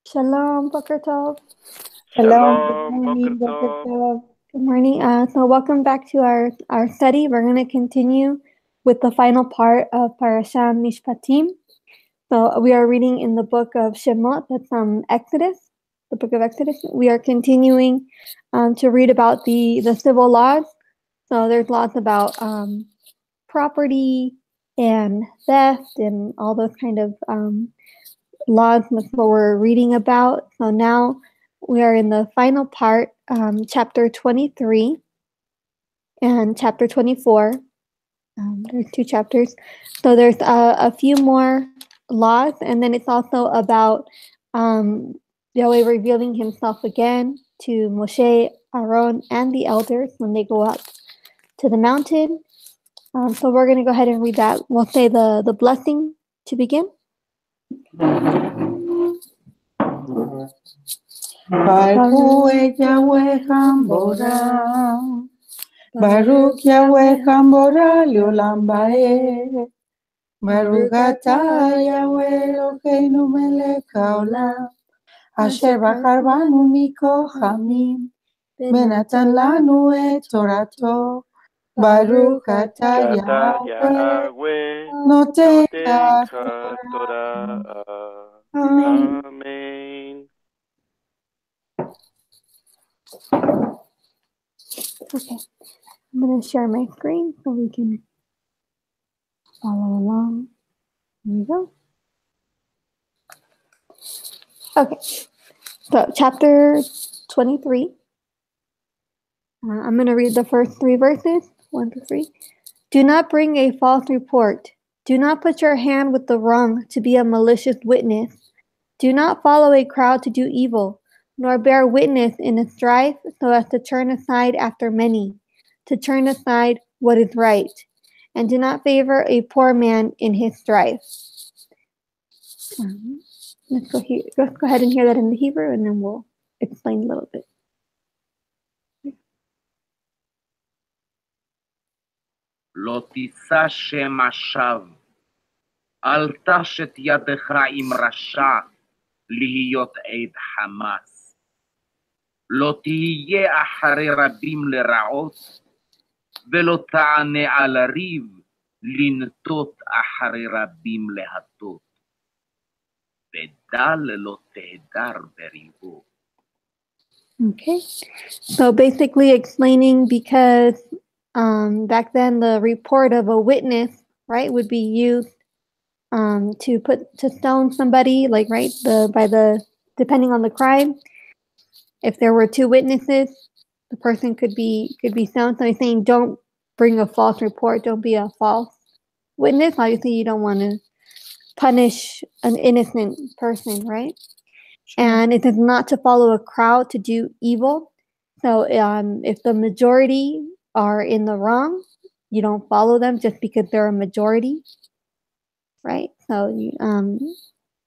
Shalom, Boker Tov. Shalom, good Shalom, Boker morning, Dr. Tov. Philip. Good morning. So welcome back to our study. We're going to continue with the final part of Parashah Mishpatim. So we are reading in the book of Shemot, that's Exodus, the book of Exodus. We are continuing to read about the civil laws. So there's lots about property and theft and all those kind of laws. That's what we're reading about. So now we are in the final part, chapter 23 and chapter 24. There's two chapters. So there's a few more laws, and then it's also about Yahweh revealing himself again to Moshe, Aaron, and the elders when they go up to the mountain. So we're going to go ahead and read that. We'll say the blessing to begin. Baruch Yahweh Hambora. Baruch Yahweh Hambora Leolam Bae. Baruch Atah Yahweh Eloheinu melech haolam. Asher bachar banu mikohamim. Venatan lanu et Torato. Baruch Atah Yahweh Yahweh, Noten Noten Torah. Torah. Amen. Amen. Okay, I'm going to share my screen so we can follow along. Here we go. Okay, so chapter 23. I'm going to read the first three verses, 1 to 3. Do not bring a false report. Do not put your hand with the wrong to be a malicious witness. Do not follow a crowd to do evil, nor bear witness in a strife so as to turn aside after many, to turn aside what is right, and do not favor a poor man in his strife. Let's go ahead and hear that in the Hebrew, and then we'll explain a little bit. לא תישא שם השווא, אל תשת ידך עם רשע להיות עד חמאס. לא תהיה אחרי רבים לרעות, ולא תענה על ריב לנטות אחרי רבים להטות. ודל לא תהדר בריבו. Okay, so basically explaining because back then the report of a witness, right, would be used to stone somebody, like right depending on the crime. If there were two witnesses, the person could be stoned. So he's saying don't bring a false report, don't be a false witness. Obviously you don't want to punish an innocent person, right? And it is not to follow a crowd to do evil. So if the majority are in the wrong, you don't follow them just because they're a majority, right? So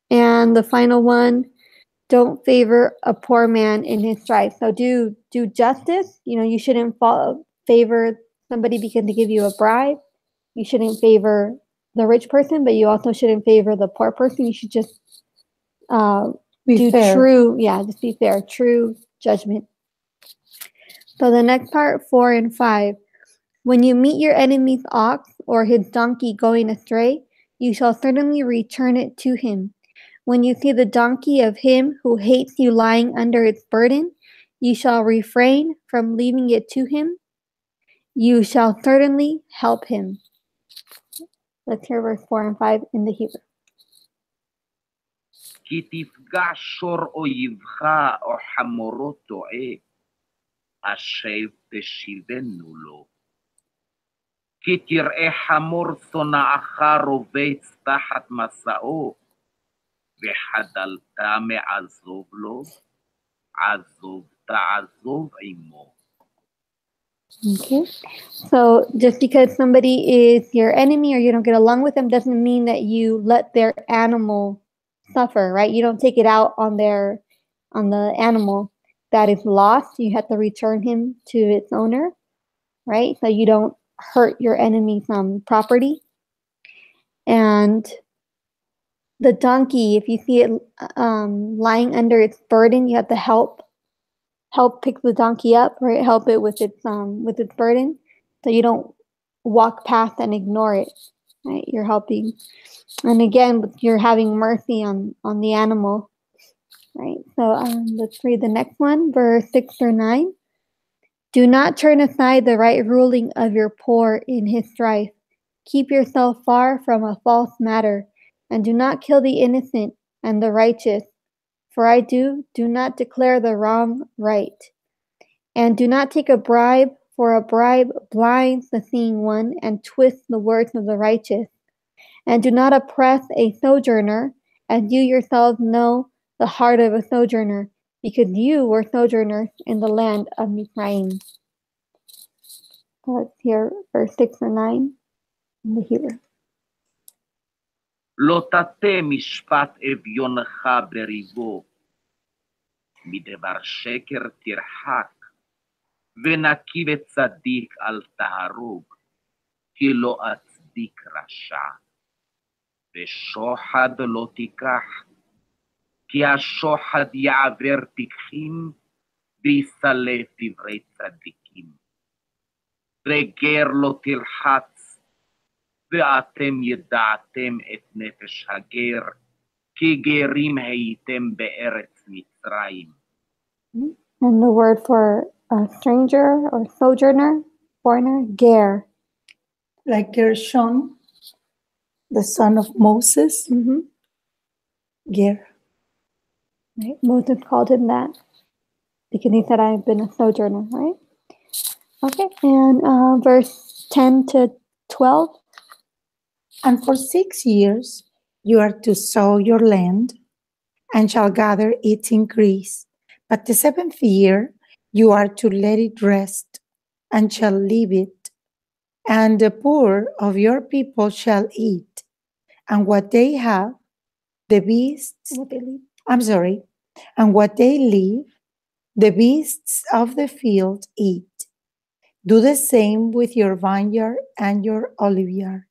and the final one, don't favor a poor man in his strife. So do justice. You shouldn't favor somebody because they give you a bribe. You shouldn't favor the rich person, but you also shouldn't favor the poor person. You should just do fair. Just be fair, true judgment. So the next part, 4 and 5. When you meet your enemy's ox or his donkey going astray, you shall certainly return it to him. When you see the donkey of him who hates you lying under its burden, you shall refrain from leaving it to him. You shall certainly help him. Let's hear verse 4 and 5 in the Hebrew. כי תפגע שור אויבך או חמורו טועה, השב תשיבנו לו. כי תראה חמור שונאך רובץ תחת מסעו, וחדלת מעזוב לו, עזוב תעזוב עמו. Okay, so just because somebody is your enemy or you don't get along with them doesn't mean that you let their animal suffer, right? You don't take it out on the animal that is lost. You have to return him to its owner, right? So you don't hurt your enemy's property. And the donkey, if you see it lying under its burden, you have to help pick the donkey up, right? Help it with its burden, so you don't walk past and ignore it, right? You're helping, and again, you're having mercy on the animal, right? So let's read the next one, verse 6 through 9. Do not turn aside the right ruling of your poor in his strife. Keep yourself far from a false matter, and do not kill the innocent and the righteous. For I do not declare the wrong right. And do not take a bribe, for a bribe blinds the seeing one and twists the words of the righteous. And do not oppress a sojourner, as you yourselves know the heart of a sojourner, because you were sojourners in the land of Mizraim. Let's hear verse 6 or 9 in the Hebrew. לא תטה משפט אביונך בריבו, מדבר שקר תרחק, ונקי וצדיק אל תהרוג, כי לא אצדיק רשע. ושוחד לא תיקח, כי השוחד יעבר פיקחים, ויסלף דברי צדיקים. וגר לא תלחץ, ואתם ידעתם את נפש הגר, כי גרים הייתם בארץ מצרים. And the word for a stranger or sojourner, foreigner, ger. Like Gershon, the son of Moses. Ger. Right? Moses called him that because he said, I've been a sojourner, right? Okay, and verse 10 to 12. And for 6 years you are to sow your land, and shall gather its increase. But the 7th year you are to let it rest, and shall leave it. And the poor of your people shall eat, and what they have, the beasts, and what they leave, the beasts of the field eat. Do the same with your vineyard and your oliveyard.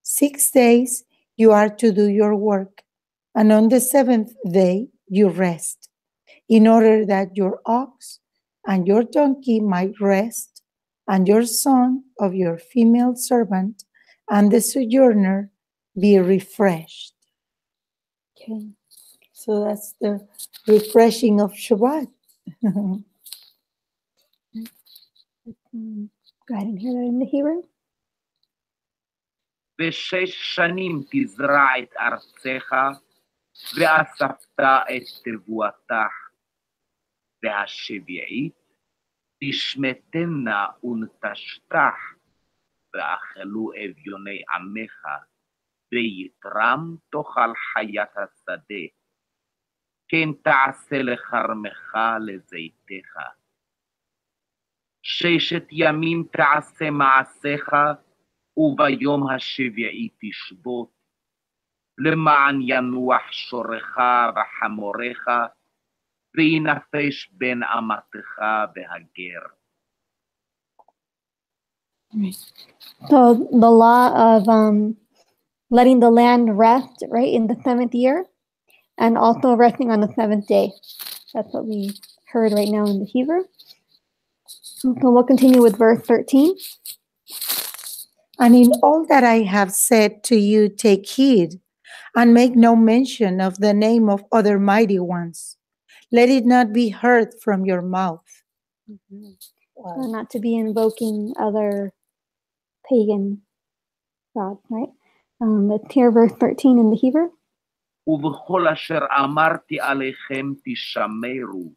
6 days you are to do your work, and on the 7th day you rest, in order that your ox and your donkey might rest, and your son of your female servant and the sojourner be refreshed. Okay. So that's the refreshing of Shabbat. Go ahead and hear that in the Hebrew. ו6 שנים תזרע את ארצך, ואספת את תבואתך, והשביעית תשמטנה ונטשתך, ואכלו אביוני עמך, ויתרם תאכל חיית השדה, כן תעשה לכרמך לזיתך. 6 ימים תעשה מעשיך, וביום השביעי תשבות, למען ינוח שורך וחמורך, וינפש בן אמתך והגר. So the law of letting the land rest, right, in the 7th year, and also resting on the 7th day. That's what we heard right now in the Hebrew. So we'll continue with verse 13. And in all that I have said to you, take heed, and make no mention of the name of other mighty ones. Let it not be heard from your mouth. So not to be invoking other pagan gods, right? Let's hear verse 13 in the Hebrew. ובכל אשר אמרתי עליכם תשמרו,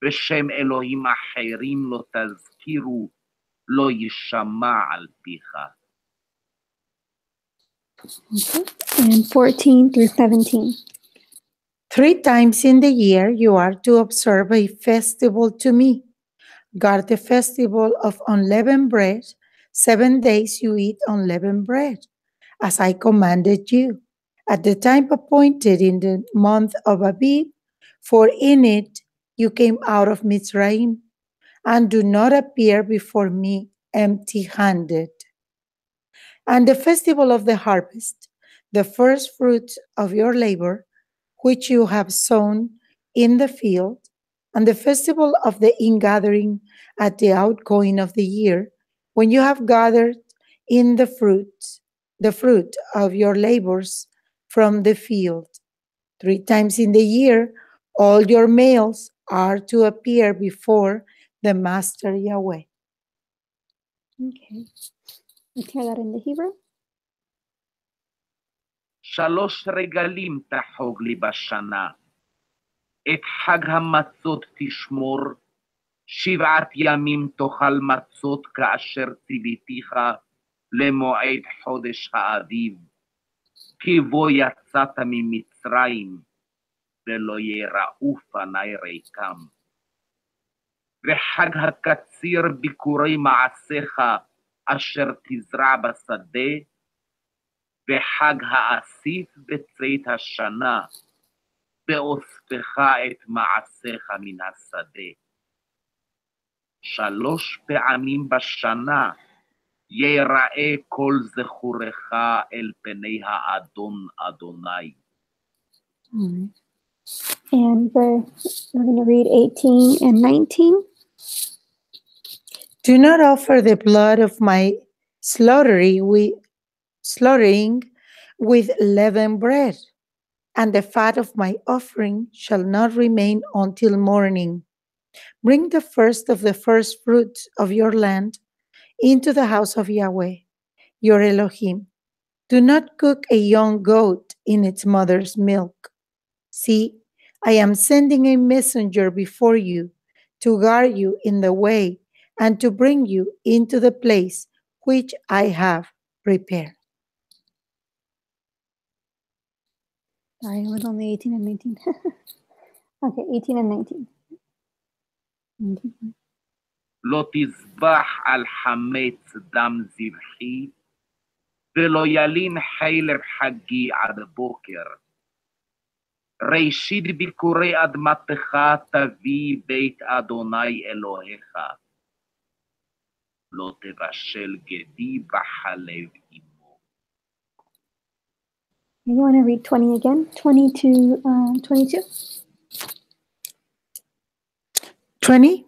בשם אלוהים אחרים לא תזכירו, לא ישמע על פיך. Okay. And 14 through 17. 3 times in the year you are to observe a festival to me. Guard the festival of unleavened bread. 7 days you eat unleavened bread, as I commanded you, at the time appointed in the month of Abib, for in it you came out of Mizraim, and do not appear before me empty-handed. And the festival of the harvest, the first fruits of your labor, which you have sown in the field, and the festival of the ingathering at the outgoing of the year, when you have gathered in the fruit of your labors from the field. 3 times in the year, all your males are to appear before the Master Yahweh. Okay. Let's hear that in the Hebrew. 3 רגלים תחוג לי בשנה. את חג המצות תשמור, 7 ימים תאכל מצות כאשר ציוויתיך למועד חודש האביב, כי בו יצאת ממצרים, ולא יראו פני ריקם. וחג הקציר ביקורי מעשיך אשר תזרע בשדה, וחג האסיף בצאת השנה, באוספך את מעשיך מן השדה. 3 פעמים בשנה יראה כל זכורך אל פני האדון אדוני. And we're going to read 18 and 19. Do not offer the blood of my slaughtering with leavened bread, and the fat of my offering shall not remain until morning. Bring the first of the first fruits of your land into the house of Yahweh, your Elohim. Do not cook a young goat in its mother's milk. See, I am sending a messenger before you to guard you in the way and to bring you into the place which I have prepared. Sorry, it was only 18 and 19. Okay, 18 and 19. לא תזבח על חמץ דם זבחי, ולא ילין חלב חגי עד בוקר. ראשית ביקורי אדמתך תביא בית אדוני אלוהיך. לא תבשל גדי בחלב עמו. You want to read 20 again? 20 to 22? 20.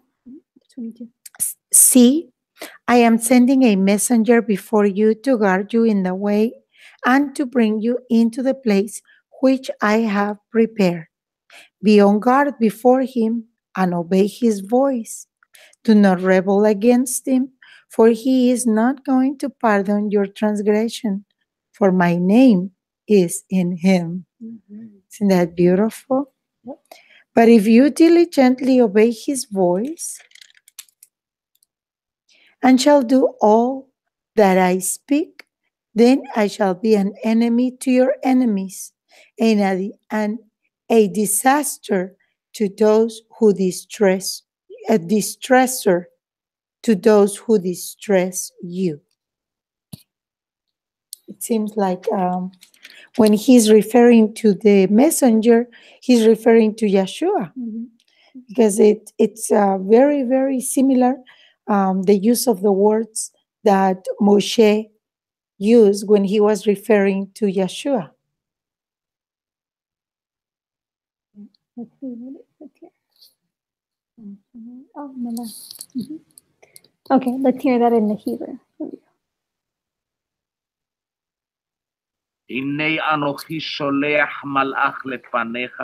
22. See, I am sending a messenger before you to guard you in the way and to bring you into the place which I have prepared. Be on guard before him and obey his voice. Do not rebel against him, for he is not going to pardon your transgression, for my name is in him. Isn't that beautiful? Yep. But if you diligently obey his voice and shall do all that I speak, then I shall be an enemy to your enemies and a disaster to those who distress, a distressor to those who distress you. It seems like when he's referring to the messenger, he's referring to Yeshua, because it's very, very similar, the use of the words that Moshe used when he was referring to Yeshua. Let's see what it says here. Oh, Mama. Okay, let's hear that in the Hebrew. הנה אנוכי שולח מלאך לפניך,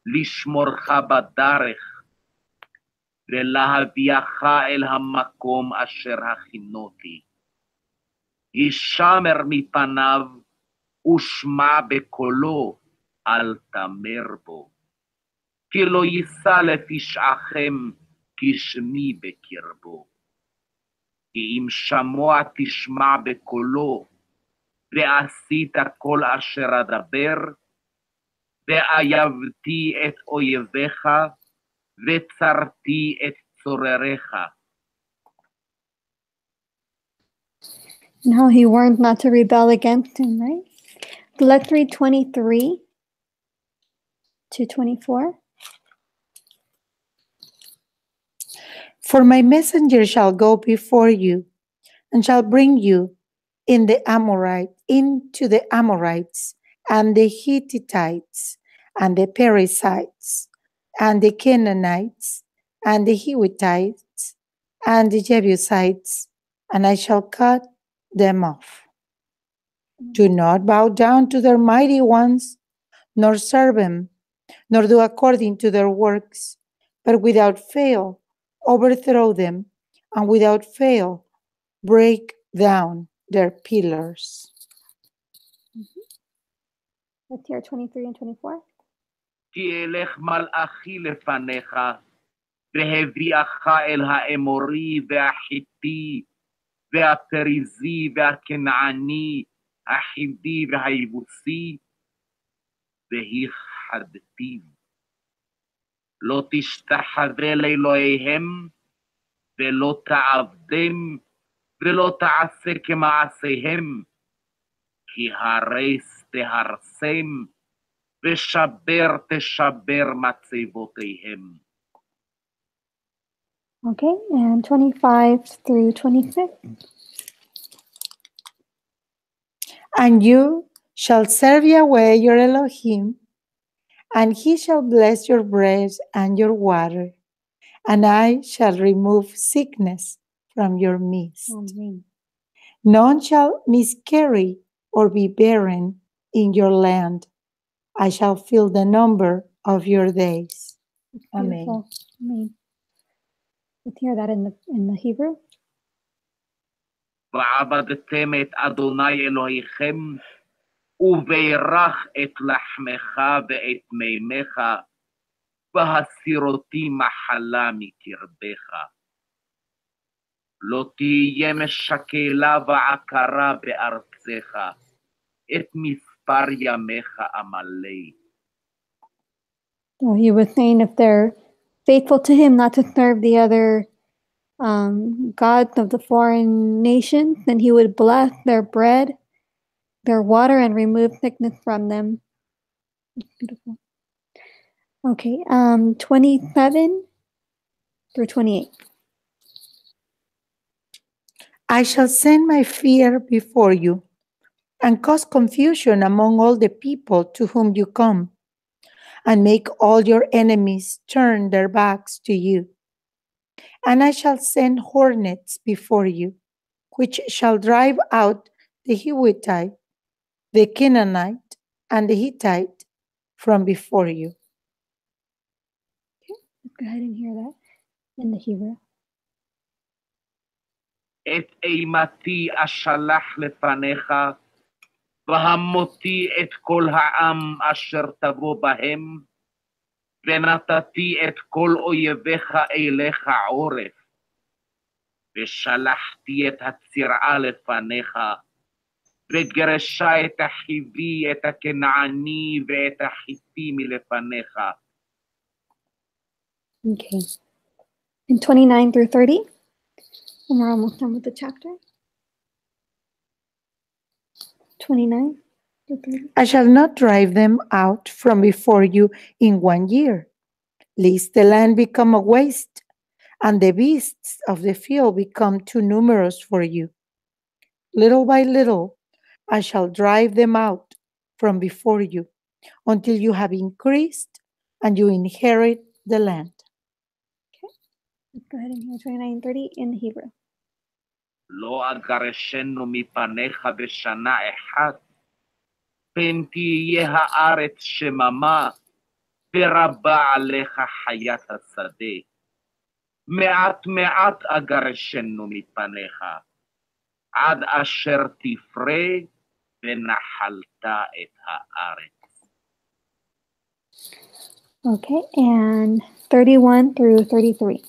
לשמורך בדרך, ולהביאך אל המקום אשר הכינותי. הישמר מפניו, ושמע בקולו, אל תמר בו. כי לא יישא לפשעכם, כי שמי בקרבו. כי אם שמוע תשמע בקולו, ועשית כל אשר אדבר, ואייבתי את אויביך, וצרתי את צורריך. And how he warned not to rebel against him, right? Let's read 23 to 24. For my messenger shall go before you, and shall bring you into the Amorites, and the Hittites, and the Perizzites, and the Canaanites, and the Hittites, and the Jebusites, and I shall cut them off. Do not bow down to their mighty ones, nor serve them, nor do according to their works, but without fail overthrow them, and without fail break down their pillars. Let's hear 23 and 24. כי אלך מלאכי לפניך, והביאך אל האמורי והחיתי, והפריזי והכנעני, החיבי והיבוסי, והכחדתיו. לא תשתחווה לאלוהיהם, ולא תעבדם, ולא תעשה כמעשיהם, כי הרס תהרסם, ושבר תשבר מצבותיהם. Okay, and 25 through 26. And you shall serve Yahweh your Elohim, and he shall bless your bread and your water, and I shall remove sickness from your midst. Amen. None shall miscarry or be barren in your land. I shall fill the number of your days. Amen. Beautiful. Amen. Let's hear that in the Hebrew. ועבדתם את אדוני אלוהיכם, ובירך את לחמך ואת מימיך, והסירותי מחלה מקרבך. לא תהיה משקלה ועקרה בארצך, את מספר ימיך אמלא. So he was saying if they're faithful to him not to serve the other gods of the foreign nations, then he would bless their bread, their water, and remove sickness from them. Beautiful. Okay, 27 through 28. I shall send my fear before you, and cause confusion among all the people to whom you come, and make all your enemies turn their backs to you. And I shall send hornets before you, which shall drive out the Hittite, the Canaanite, and the Hittite from before you. Okay, let's go ahead and hear that in the Hebrew. את אימתי אשלח לפניך, והמותי את כל העם אשר תבוא בהם, ונתתי את כל אויביך אליך עורף, ושלחתי את הצירעה לפניך, וגרשה את החיבי, את הכנעני ואת החיתי מלפניך. Okay. In 29 through 30. And we're almost done with the chapter. 29 through 30. I shall not drive them out from before you in 1 year, lest the land become a waste, and the beasts of the field become too numerous for you. Little by little, I shall drive them out from before you, until you have increased and you inherit the land. Let's go ahead and hear 29 and 30 in the Hebrew. לא אגרשנו מפניך בשנה אחת, פן תהיה הארץ שממה, ורבה עליך חיית השדה. מעט מעט אגרשנו מפניך, עד אשר תפרה ונחלת את הארץ. Okay, and 31 through 33.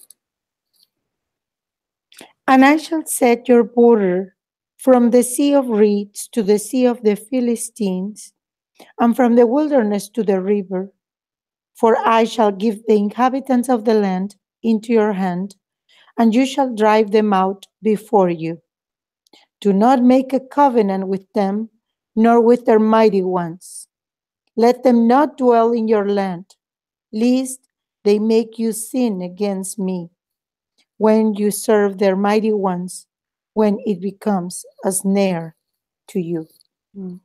And I shall set your border from the Sea of Reeds to the Sea of the Philistines, and from the wilderness to the river. For I shall give the inhabitants of the land into your hand, and you shall drive them out before you. Do not make a covenant with them, nor with their mighty ones. Let them not dwell in your land, lest they make you sin against me when you serve their mighty ones, when it becomes a snare to you. Go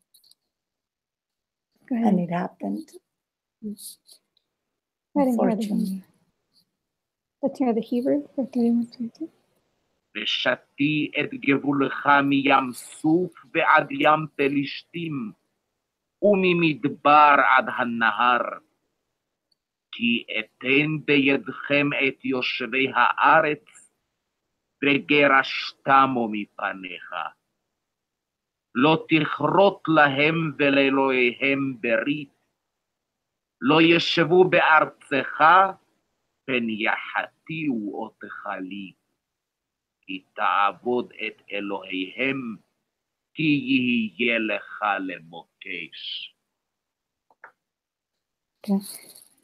ahead. And it happened. I didn't hear the Unfortunately. Let's hear the Hebrew for 31:22. ושתי את גבולך מים סוף ועד ים פלישתים, וממדבר עד הנהר. כי אתן בידכם את יושבי הארץ, וגרשתמו מפניך. לא תכרות להם ולאלוהיהם ברית, לא ישבו בארצך, פן יחתיו אותך לי. כי תעבוד את אלוהיהם, כי יהיה לך למוקש. Okay.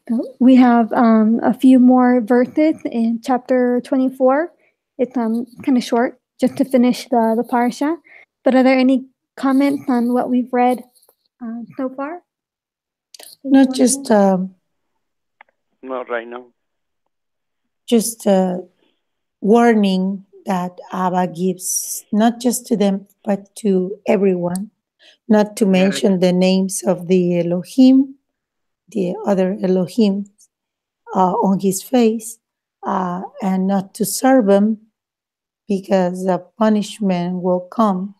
So we have a few more verses in chapter 24. It's kind of short, just to finish the parsha. But are there any comments on what we've read so far? Not just Not right now. just a warning that Abba gives, not just to them, but to everyone, not to mention the names of the Elohim, the other Elohim on his face, and not to serve them because the punishment will come.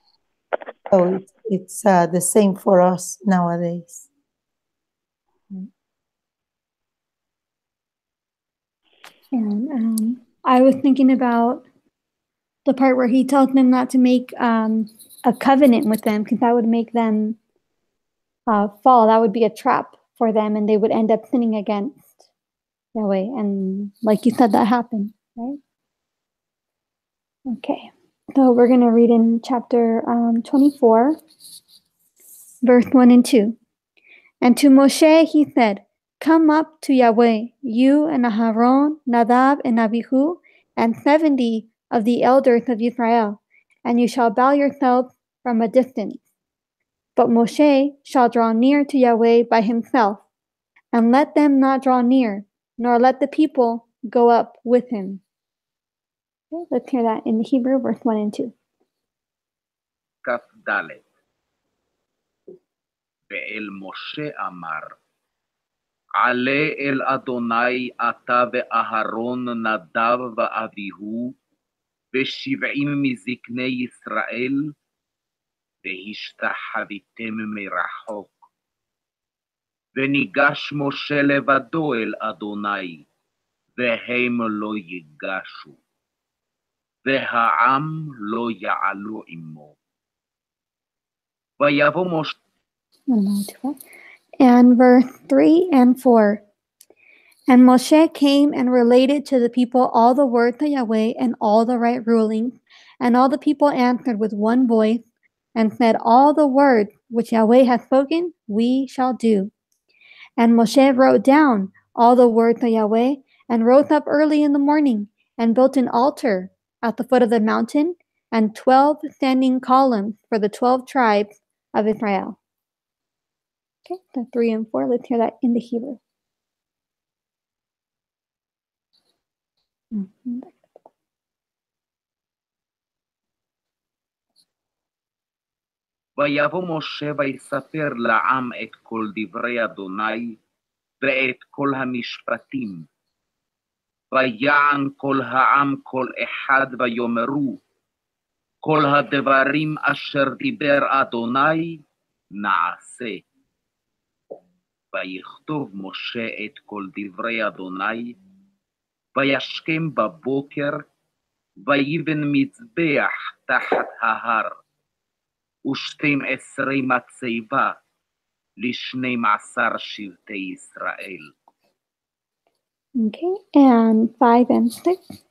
So it's the same for us nowadays. And I was thinking about the part where he tells them not to make a covenant with them, because that would make them fall. That would be a trap for them, and they would end up sinning against Yahweh. And like you said, that happened, right? Okay, so we're going to read in chapter 24, verse 1 and 2. And to Moshe he said, "Come up to Yahweh, you and Aharon, Nadab and Abihu, and 70 of the elders of Israel, and you shall bow yourselves from a distance. But Moshe shall draw near to Yahweh by himself, and let them not draw near, nor let the people go up with him." Okay, let's hear that in the Hebrew, verse 1 and 2. כ"ד. ואל משה אמר, עלה אל אדוני אתה ואהרון נדב ואביהו, ו70 מזקני ישראל, והשתחוויתם מרחוק. וניגש משה לבדו אל אדוני, והם לא ייגשו, והעם לא יעלו עמו. ויבוא משה And verse 3 and 4. And Moshe came and related to the people all the words of Yahweh and all the right rulings. And all the people answered with one voice and said, "All the words which Yahweh has spoken, we shall do." And Moshe wrote down all the words of Yahweh and rose up early in the morning and built an altar at the foot of the mountain and 12 standing columns for the 12 tribes of Israel. Okay, so 3 and 4, let's hear that in the Hebrew. ויבוא משה ויספר לעם את כל דברי אדוני ואת כל המשפטים. ויען כל העם כל אחד ויאמרו, כל הדברים אשר דיבר אדוני נעשה. ויכתוב משה את כל דברי אדוני, וישכם בבוקר, ויבן מזבח תחת ההר, ו12 מצבה ל12 שבטי ישראל. Okay, and 5 and 6.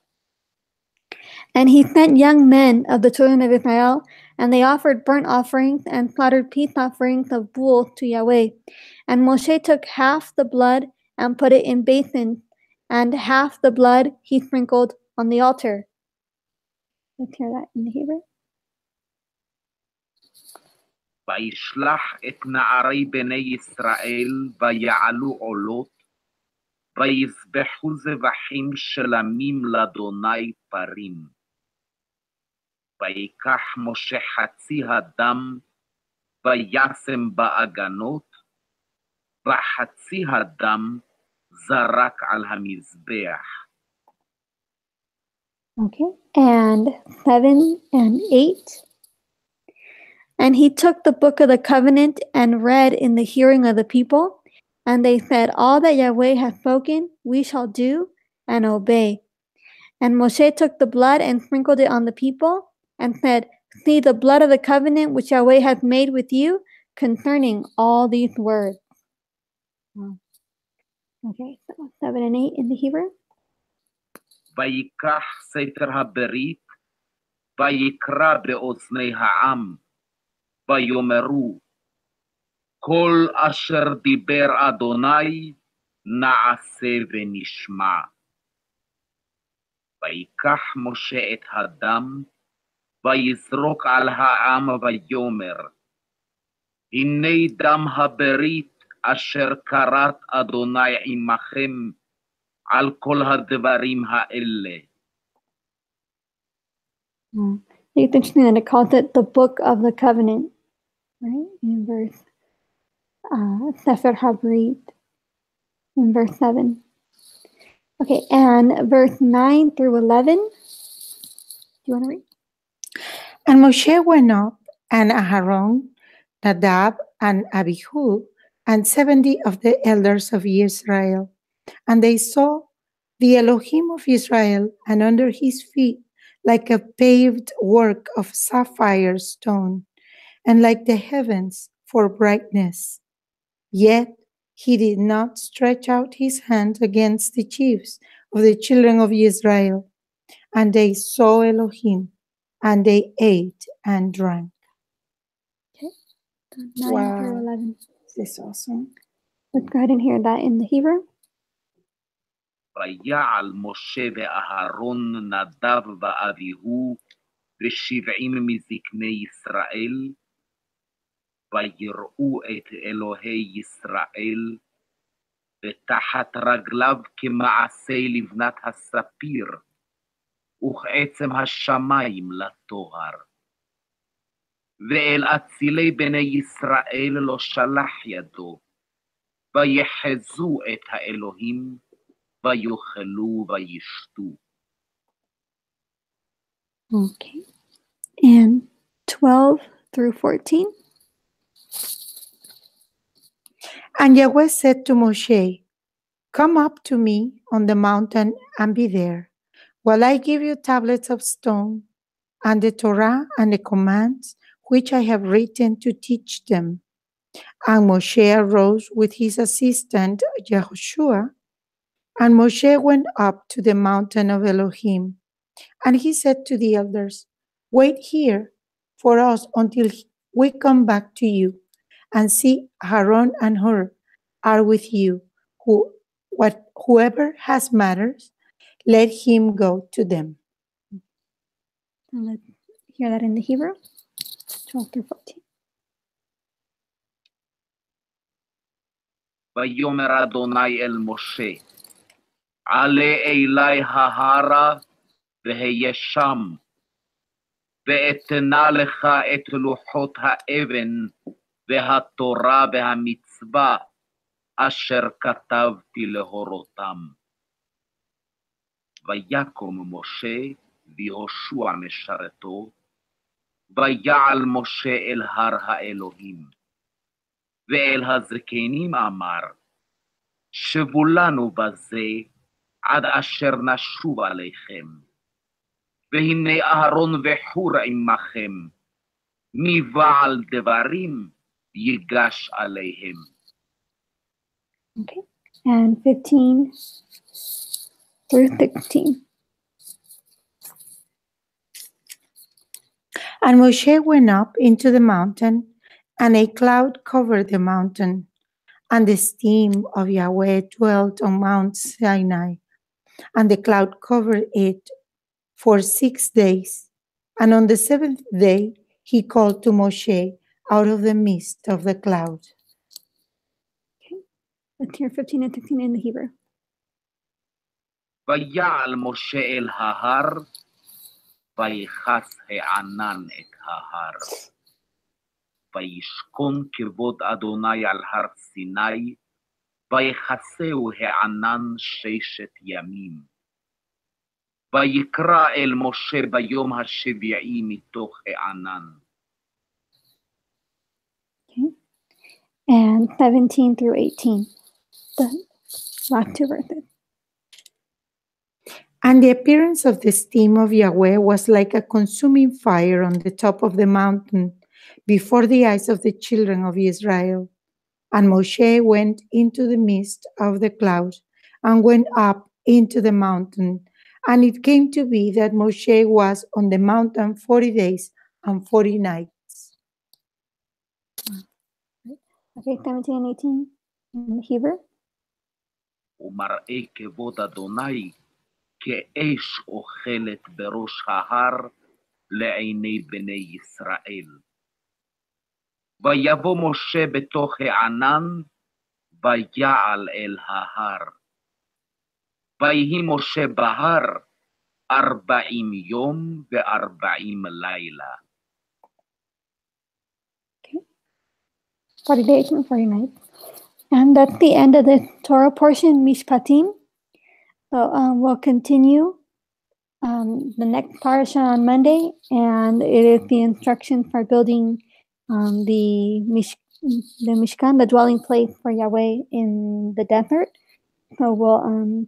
And he sent young men of the children of Israel, and they offered burnt offerings and slaughtered peace offerings of bulls to Yahweh. And Moshe took half the blood and put it in basins, and half the blood he sprinkled on the altar. Let's hear that in the Hebrew. וישלח את נערי בני ישראל ויעלו עולות, ויזבחו זבחים שלמים לאדוני פרים. ויקח משה חצי הדם וישם באגנות, וחצי הדם זרק על המזבח. Okay, and 7 and 8. And he took the book of the covenant and read in the hearing of the people. And they said, all that Yahweh hath spoken, we shall do and obey. And Moshe took the blood and sprinkled it on the people and said, see the blood of the covenant which Yahweh hath made with you concerning all these words. Okay, so 7 and 8 in the Hebrew. ויקח ספר הברית, ויקרא באוזני העם, ויאמרו, כל אשר דיבר אדוני, נעשה ונשמע. ויקח משה את הדם, ויזרוק על העם ויאמר, הנה דם הברית אשר כרת אדוני עמכם, על כל הדברים האלה. It's interesting that it calls it the book of the covenant, right? In verse Sefer HaBrit, in verse 7. Okay, and verse 9 through 11. Do you want to read? And Moshe went up, and Aharon, Nadab, and Abihu, and 70 of the elders of Israel. And they saw the Elohim of Israel, and under his feet, like a paved work of sapphire stone, and like the heavens for brightness. Yet he did not stretch out his hand against the chiefs of the children of Israel. And they saw Elohim, and they ate and drank. Okay, 9 through Wow. 11. This is awesome. Let's go ahead and hear that in the Hebrew. ויעל משה ואהרון נדב ואביהו ו70 מזקני ישראל, ויראו את אלוהי ישראל, ותחת רגליו כמעשה לבנת הספיר, וכעצם השמיים לטוהר. ואל אצילי בני ישראל לא שלח ידו, ויחזו את האלוהים, ויאכלו וישתו. Okay, and 12 through 14. And Yahweh said to Moshe, come up to me on the mountain and be there, while I give you tablets of stone, and the Torah and the commands which I have written to teach them. And Moshe arose with his assistant Yehoshua, and Moshe went up to the mountain of Elohim. And he said to the elders, wait here for us until we come back to you. And see, Aaron and Hur are with you. Whoever has matters, let him go to them. And let's hear that in the Hebrew. 12 through 14. ויאמר אדוני אל משה, עלה אלי ההרה והיה שם, ואתנה לך את לוחות האבן והתורה והמצווה אשר כתבתי להורותם. ויקום משה ויהושע משרתו, ויעל משה אל הר האלוהים. ואל הזקנים אמר, שבו לנו בזה עד אשר נשוב עליכם. והנה אהרון וחור עמכם, מבעל דברים ייגש עליהם. Okay, and 15 through 16. And Moshe went up into the mountain, and a cloud covered the mountain, and the steam of Yahweh dwelt on Mount Sinai, and the cloud covered it for 6 days. And on the 7th day he called to Moshe out of the midst of the cloud. Okay, let's hear 15 and 16 in the Hebrew. ויעל משה אל ההר, ויכס הענן את ההר. וישכון כבוד אדוני על הר סיני, ויחסהו הענן 6 ימים. ויקרא אל משה ביום השביעי מתוך הענן. Okay. And 17 through 18, the last two verses. And the appearance of the steam of Yahweh was like a consuming fire on the top of the mountain before the eyes of the children of Israel. And Moshe went into the midst of the cloud and went up into the mountain. And it came to be that Moshe was on the mountain 40 days and 40 nights. Okay, 17 and 18 in Hebrew. ומראה כבוד אדוני כאש אוכלת בראש ההר לעיני בני ישראל. ויבוא משה בתוך הענן, ויעל אל ההר. ויהי משה בהר 40 יום ו40 לילה. Okay. 40 days and 40 nights. And that's the end of the Torah portion, Mishpatim. So we'll continue the next parasha on Monday, and it is the instruction for building the Mishkan, the dwelling place for Yahweh in the desert. So we'll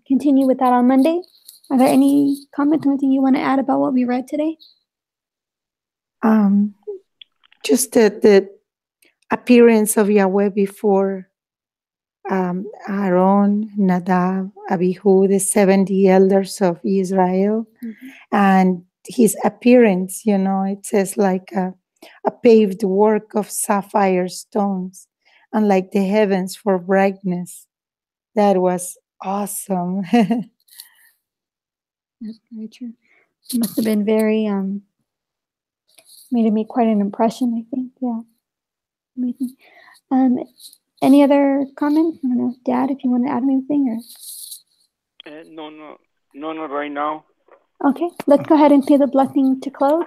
continue with that on Monday. Are there any comments, anything you want to add about what we read today? Just the appearance of Yahweh before Aaron, Nadab, Abihu, the 70 elders of Israel, and his appearance, it says like a paved work of sapphire stones, and like the heavens for brightness. That was awesome. That's very true. It must have been very, made me quite an impression, I think. Yeah. Amazing. Any other comments? I don't know, Dad, if you want to add anything, or? No, not right now. Okay, let's go ahead and say the blessing to close.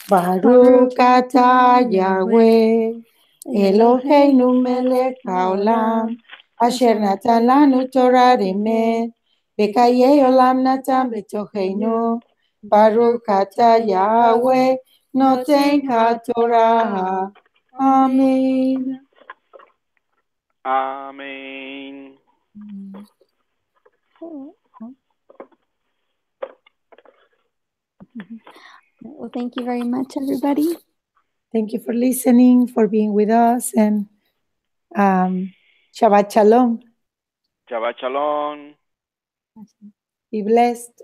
Baruch atah Yahweh, Eloheinu melech haolam, asher natan lanu Torah emet, v'kayei olam natan b'tocheinu. Baruch atah Yahweh, noten haTorah. Amen. Amen. Well, thank you very much, everybody. Thank you for listening, for being with us, and Shabbat Shalom. Shabbat Shalom. Be blessed.